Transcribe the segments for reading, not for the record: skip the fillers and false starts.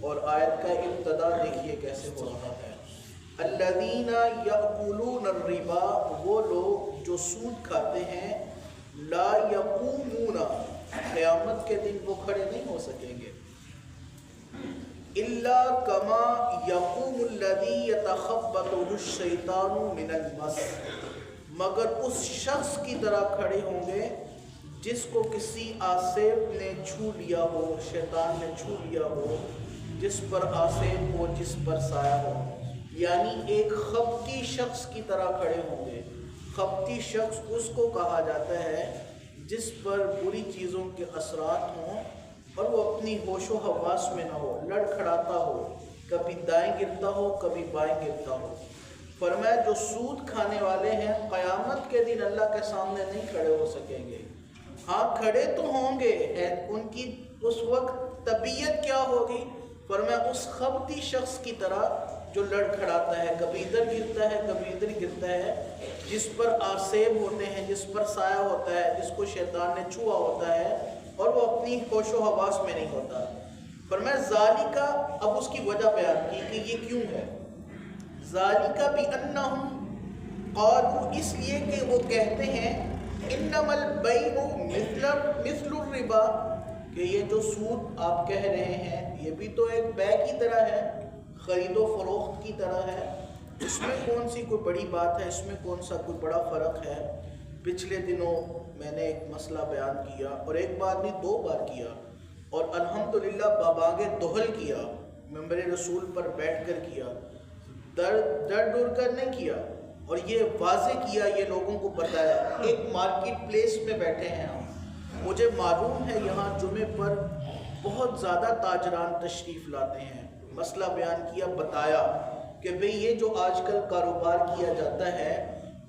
اور آیت کا ابتدا دیکھیے کیسے ہو رہا ہے۔ الذین یأکلون الربا، وہ لوگ جو سود کھاتے ہیں، لا یقومون، قیامت کے دن وہ کھڑے نہیں ہو سکیں گے، الا کما یقوم الذی یتخبطہ الشیطان من المس، مگر اس شخص کی طرح کھڑے ہوں گے جس کو کسی آسیب نے چھو لیا ہو، شیطان نے چھو لیا ہو، جس پر آسیب ہو، جس پر سایہ ہو، یعنی ایک خبتی شخص کی طرح کھڑے ہوں گے۔ خبتی شخص اس کو کہا جاتا ہے جس پر بری چیزوں کے اثرات ہوں اور وہ اپنی ہوش و حواس میں نہ ہو، لڑکھڑاتا ہو، کبھی دائیں گرتا ہو کبھی بائیں گرتا ہو۔ فرمایا جو سود کھانے والے ہیں قیامت کے دن اللہ کے سامنے نہیں کھڑے ہو سکیں گے۔ ہاں کھڑے تو ہوں گے، ان کی اس وقت طبیعت کیا ہوگی؟ فرمایا اس خبتی شخص کی طرح جو لڑکھڑاتا ہے، کبھی ادھر گرتا ہے کبھی ادھر گرتا ہے، جس پر آسیب ہوتے ہیں، جس پر سایہ ہوتا ہے، جس کو شیطان نے چھوا ہوتا ہے اور وہ اپنی ہوش و حواس میں نہیں ہوتا۔ فرمایا ذالکا، اب اس کی وجہ بیان کی کہ یہ کیوں ہے۔ ذالکا بأنہم قالوا، اس لیے کہ وہ کہتے ہیں انما البیع مثل الربا، کہ یہ جو سود آپ کہہ رہے ہیں یہ بھی تو ایک بیع کی طرح ہے، خرید و فروخت کی طرح ہے، اس میں کون سی کوئی بڑی بات ہے، اس میں کون سا کوئی بڑا فرق ہے۔ پچھلے دنوں میں نے ایک مسئلہ بیان کیا، اور ایک بار نہیں 2 بار کیا، اور الحمدللہ بابانگ دہل کیا، منبر رسول پر بیٹھ کر کیا، ڈر کر نہیں کیا، اور یہ واضح کیا، یہ لوگوں کو بتایا۔ ایک مارکیٹ پلیس میں بیٹھے ہیں ہم، مجھے معلوم ہے یہاں جمعے پر بہت زیادہ تاجران تشریف لاتے ہیں۔ مسئلہ بیان کیا، بتایا کہ بھئی یہ جو آج کل کاروبار کیا جاتا ہے،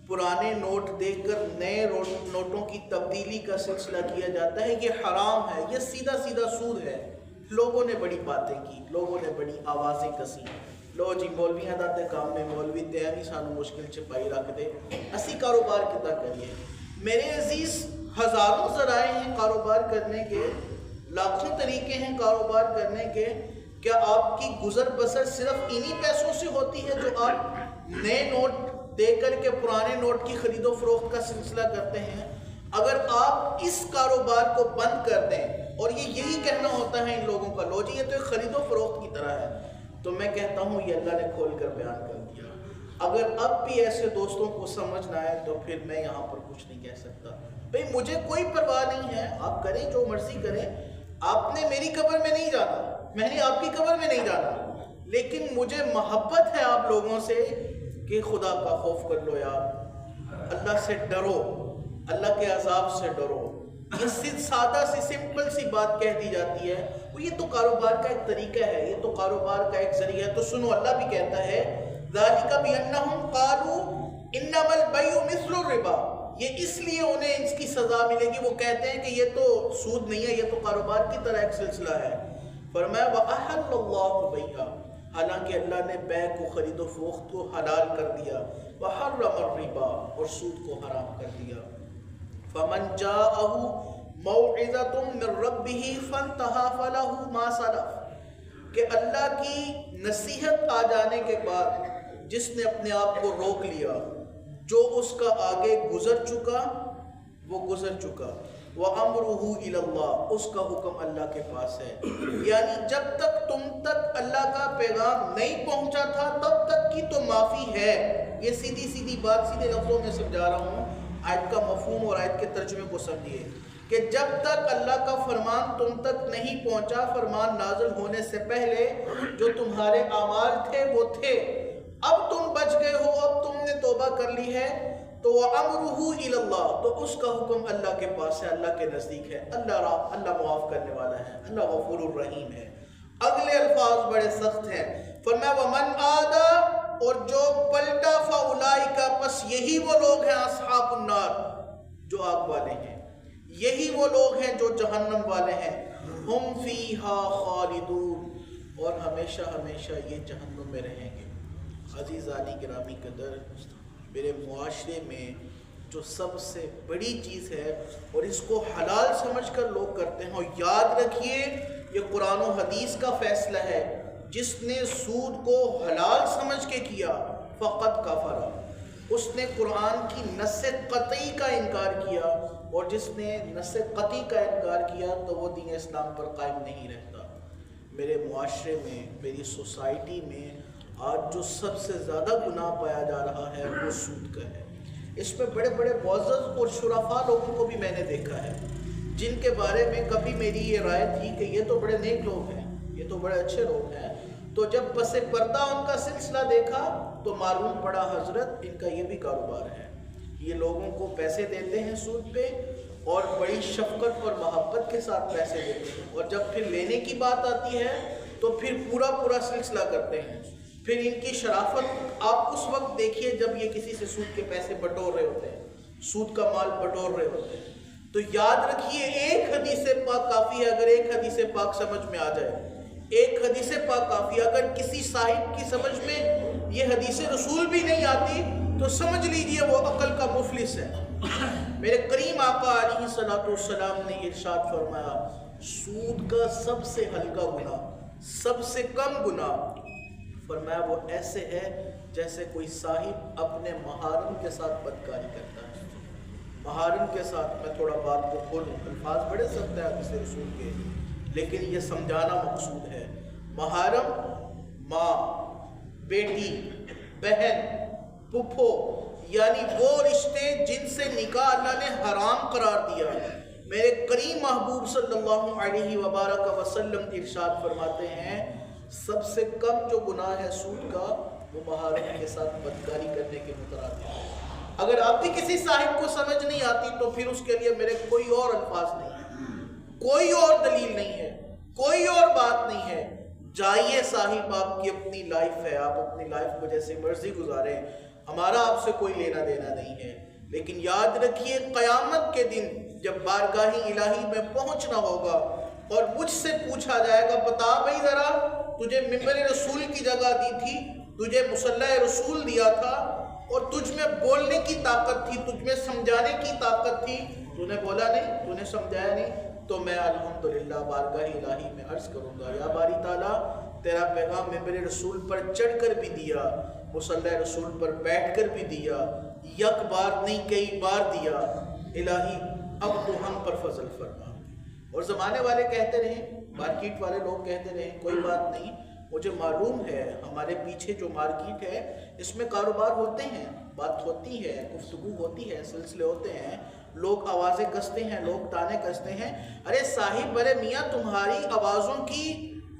پرانے نوٹ دے کر نئے نوٹوں کی تبدیلی کا سلسلہ کیا جاتا ہے، یہ حرام ہے، یہ سیدھا سیدھا سود ہے۔ لوگوں نے بڑی باتیں کی، لوگوں نے بڑی آوازیں کسی، لو جی مولویاں دا تے کام میں مولوی تے نہیں سانو مشکل چھپائی رکھ دے، اسی کاروبار کتا کریے۔ میرے عزیز، ہزاروں ذرائع ہیں کاروبار کرنے کے، لاکھوں طریقے ہیں کاروبار کرنے کے، کیا آپ کی گزر بسر صرف انہی پیسوں سے ہوتی ہے جو آپ نئے نوٹ دے کر کے پرانے نوٹ کی خرید و فروخت کا سلسلہ کرتے ہیں؟ اگر آپ اس کاروبار کو بند کر دیں، اور یہی کہنا ہوتا ہے ان لوگوں کا، لو جی یہ تو ایک خرید و فروخت کی طرح ہے، تو میں کہتا ہوں یہ اللہ نے کھول کر بیان کر دیا۔ اگر اب بھی ایسے دوستوں کو سمجھ نہ آئے تو پھر میں یہاں پر کچھ نہیں کہہ سکتا۔ بھئی مجھے کوئی پرواہ نہیں ہے، آپ کریں جو مرضی کریں، آپ نے میری قبر میں نہیں جانا، میں نے آپ کی قبر میں نہیں جانا، لیکن مجھے محبت ہے آپ لوگوں سے کہ خدا کا خوف کر لو یار، اللہ سے ڈرو، اللہ کے عذاب سے ڈرو۔ یہ سادہ سی سمپل سی بات کہہ دی جاتی ہے، وہ یہ تو کاروبار کا ایک طریقہ ہے، یہ تو کاروبار کا ایک ذریعہ ہے۔ تو سنو، اللہ بھی کہتا ہے ذالک بأنہم قالوا انما البیع مثل الربا، یہ اس لیے انہیں اس کی سزا ملے گی، وہ کہتے ہیں کہ یہ تو سود نہیں ہے، یہ تو کاروبار کی طرح ایک سلسلہ ہے۔ فرمایا وَأَحَلَّ اللَّهُ الْبَيْعَ، حالانکہ اللہ نے بیع کو، خرید و فروخت کو حلال کر دیا، وَحَرَّمَ الرِّبَا، اور سود کو حرام کر دیا۔ فَمَنْ جَاءَهُ مَوْعِظَةٌ مِّن رَّبِّهِ فَانْتَهَىٰ فَلَهُ مَا سَلَفَ، کہ اللہ کی نصیحت آ جانے کے بعد جس نے اپنے آپ کو روک لیا، جو اس کا آگے گزر چکا وہ گزر چکا، وَأَمْرُهُ إِلَى اللَّهِ، اس کا حکم اللہ کے پاس ہے۔ یعنی جب تک تم تک اللہ کا پیغام نہیں پہنچا تھا تب تک کی تو معافی ہے۔ یہ سیدھی سیدھی بات سیدھے لفظوں میں سمجھا رہا ہوں، آیت کا مفہوم اور آیت کے ترجمے کو سمجھیے کہ جب تک اللہ کا فرمان تم تک نہیں پہنچا، فرمان نازل ہونے سے پہلے جو تمہارے اعمال تھے وہ تھے، اب تم بچ گئے ہو، اب تم نے توبہ کر لی ہے، تو وَأَمْرُهُ إِلَى اللَّهِ، تو اس کا حکم اللہ کے پاس ہے، اللہ کے نزدیک ہے۔ اللہ معاف کرنے والا ہے، اللہ غفور الرحیم ہے۔ اگلے الفاظ بڑے سخت ہیں، فرمایا وَمَنْ عَادَ، اور جو پلٹا، فَأُولَئِكَ، پس یہی وہ لوگ ہیں اصحاب النار، جو آگ والے ہیں، یہی وہ لوگ ہیں جو جہنم والے ہیں، ہم فیہا خالدون، اور ہمیشہ ہمیشہ یہ جہنم میں رہیں گے۔ عزیزانی گرامی قدر، میرے معاشرے میں جو سب سے بڑی چیز ہے اور اس کو حلال سمجھ کر لوگ کرتے ہیں، اور یاد رکھیے یہ قرآن و حدیث کا فیصلہ ہے۔ جس نے سود کو حلال سمجھ کے کیا فقط کفر، اس نے قرآن کی نص قطعی کا انکار کیا، اور جس نے نص قطعی کا انکار کیا تو وہ دین اسلام پر قائم نہیں رہتا۔ میرے معاشرے میں، میری سوسائٹی میں آج جو سب سے زیادہ گناہ پایا جا رہا ہے وہ سود کا ہے۔ اس میں بڑے بڑے معزز اور شرفاء لوگوں کو بھی میں نے دیکھا ہے، جن کے بارے میں کبھی میری یہ رائے تھی کہ یہ تو بڑے نیک لوگ ہیں، یہ تو بڑے اچھے لوگ ہیں، تو جب پس پردہ ان کا سلسلہ دیکھا تو معلوم پڑا حضرت ان کا یہ بھی کاروبار ہے۔ یہ لوگوں کو پیسے دیتے ہیں سود پہ، اور بڑی شفقت اور محبت کے ساتھ پیسے دیتے ہیں، اور جب پھر لینے کی بات آتی ہے تو پھر پورا سلسلہ کرتے ہیں۔ پھر ان کی شرافت آپ اس وقت دیکھیے جب یہ کسی سے سود کے پیسے بٹور رہے ہوتے ہیں، سود کا مال بٹور رہے ہوتے ہیں۔ تو یاد رکھیے ایک حدیث پاک کافی ہے، اگر ایک حدیث پاک سمجھ میں آ جائے، ایک حدیث پاک کافی ہے۔ اگر کسی صاحب کی سمجھ میں یہ حدیث رسول بھی نہیں آتی تو سمجھ لیجئے وہ عقل کا مفلس ہے۔ میرے کریم آقا علیہ الصلوۃ والسلام نے ارشاد فرمایا، سود کا سب سے ہلکا گناہ، سب سے کم گناہ، فرمایا وہ ایسے ہے جیسے کوئی صاحب اپنے محارم کے ساتھ بدکاری کرتا ہے۔ محارم کے ساتھ، میں تھوڑا بات کو کھولوں، الفاظ بڑے سخت ہیں حدیث رسول کے، لیکن یہ سمجھانا مقصود ہے۔ محارم ماں، بیٹی، بہن، پھپھو، یعنی وہ رشتے جن سے نکاح اللہ نے حرام قرار دیا۔ میرے کریم محبوب صلی اللہ علیہ وبارک وسلم ارشاد فرماتے ہیں سب سے کم جو گناہ ہے سود کا وہ محارم کے ساتھ بدکاری کرنے کے مترادف ہے۔ اگر آپ بھی کسی صاحب کو سمجھ نہیں آتی تو پھر اس کے لیے میرے کوئی اور الفاظ نہیں ہے، کوئی اور دلیل نہیں ہے، کوئی اور بات نہیں ہے۔ جائیے صاحب، آپ کی اپنی لائف ہے، آپ اپنی لائف کو جیسے مرضی گزاریں، ہمارا آپ سے کوئی لینا دینا نہیں ہے۔ لیکن یاد رکھیے قیامت کے دن جب بارگاہ الہی میں پہنچنا ہوگا اور مجھ سے پوچھا جائے گا، بتا بھائی ذرا تجھے ممبر رسول کی جگہ دی تھی، تجھے مصلی رسول دیا تھا، اور تجھ میں بولنے کی طاقت تھی، تجھ میں سمجھانے کی طاقت تھی، تو نے بولا نہیں، تو نے سمجھایا نہیں، تو میں الحمدللہ بارگاہ الہی میں عرض کروں گا، یا باری تعالیٰ تیرا پیغام ممبر رسول پر چڑھ کر بھی دیا، مصلی رسول پر بیٹھ کر بھی دیا، یک بار نہیں کئی بار دیا، الہی اب تو ہم پر فضل فرما۔ اور زمانے والے کہتے رہے، مارکیٹ والے لوگ کہتے رہے، کوئی بات نہیں، مجھے معلوم ہے ہمارے پیچھے جو مارکیٹ ہے اس میں کاروبار ہوتے ہیں، بات ہوتی ہے، گفتگو ہوتی ہے، سلسلے ہوتے ہیں، لوگ آوازیں کستے ہیں، لوگ تانے کستے ہیں، ارے صاحب برے میاں تمہاری آوازوں کی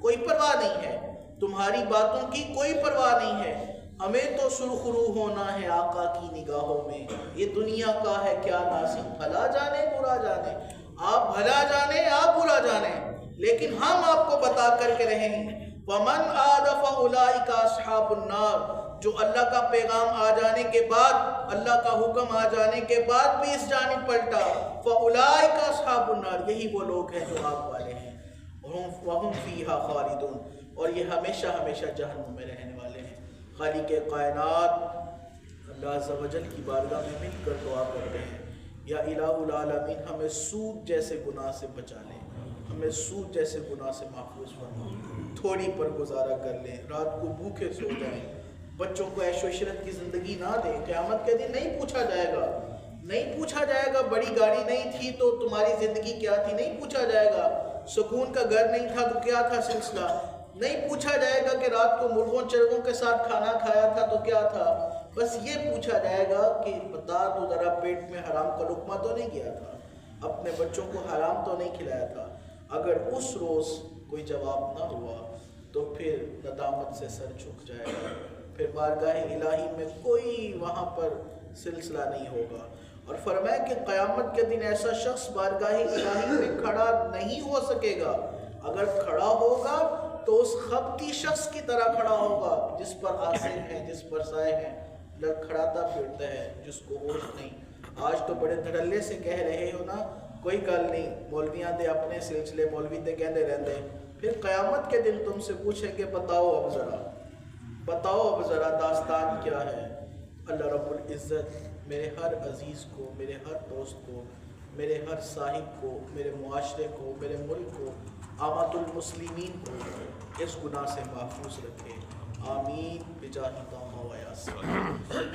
کوئی پرواہ نہیں ہے، تمہاری باتوں کی کوئی پرواہ نہیں ہے، ہمیں تو سرخرو ہونا ہے آقا کی نگاہوں میں، یہ دنیا کا ہے کیا ناصب، بھلا جانے برا جانے، آپ بھلا جانے آپ برا جانے، لیکن ہم آپ کو بتا کر کے رہیں گے وَمَنْ عَادَ فَأُولَٰئِكَ أَصْحَابُ النَّارِ، جو اللہ کا پیغام آ جانے کے بعد، اللہ کا حکم آ جانے کے بعد بھی اس جانب پلٹا، فَأُولَٰئِكَ أَصْحَابُ النَّارِ، یہی وہ لوگ ہیں جو آگ والے ہیں، وَهُمْ فِيهَا خَالِدُونَ، اور یہ ہمیشہ ہمیشہ جہنم میں رہنے والے ہیں۔ خالق کائنات اللہ عز و جل کی بارگاہ میں مل کر دعا کرتے ہیں، یا الہ العالمین ہمیں سود جیسے گناہ سے بچا لیں، ہمیں سود جیسے گناہ سے محفوظ فرما، تھوڑی پر گزارا کر لیں، رات کو بھوکے سو جائیں، بچوں کو عیش و عشرت کی زندگی نہ دیں، قیامت کے دن نہیں پوچھا جائے گا، نہیں پوچھا جائے گا بڑی گاڑی نہیں تھی تو تمہاری زندگی کیا تھی، نہیں پوچھا جائے گا سکون کا گھر نہیں تھا تو کیا تھا سلسلہ، نہیں پوچھا جائے گا کہ رات کو مرغوں چرغوں کے ساتھ کھانا کھایا تھا تو کیا تھا، بس یہ پوچھا جائے گا کہ بتا تو ذرا پیٹ میں حرام کا لقمہ تو نہیں گیا تھا، اپنے بچوں کو حرام تو نہیں کھلایا تھا۔ اگر اس روز کوئی جواب نہ ہوا تو پھر ندامت سے سر جھک جائے گا، پھر بارگاہ الہی میں کوئی وہاں پر سلسلہ نہیں ہوگا۔ اور فرمایا کہ قیامت کے دن ایسا شخص بارگاہ الہی میں کھڑا نہیں ہو سکے گا، اگر کھڑا ہوگا تو اس خبتی شخص کی طرح کھڑا ہوگا جس پر آسن ہے، جس پر سائے ہیں، لڑکھڑاتا پھرتا ہے، جس کو ہوش نہیں۔ آج تو بڑے دھڑلے سے کہہ رہے ہو نا، کوئی گل نہیں، مولویاں دے اپنے سلسلے مولوی تے کہندے رہندے، پھر قیامت کے دن تم سے پوچھیں کہ بتاؤ اب ذرا داستان کیا ہے۔ اللہ رب العزت میرے ہر عزیز کو، میرے ہر دوست کو میرے ہر صاحب کو، میرے معاشرے کو، میرے ملک کو، عامۃ المسلمین کو اس گناہ سے محفوظ رکھے. آمین بجاہ طه و یاسین.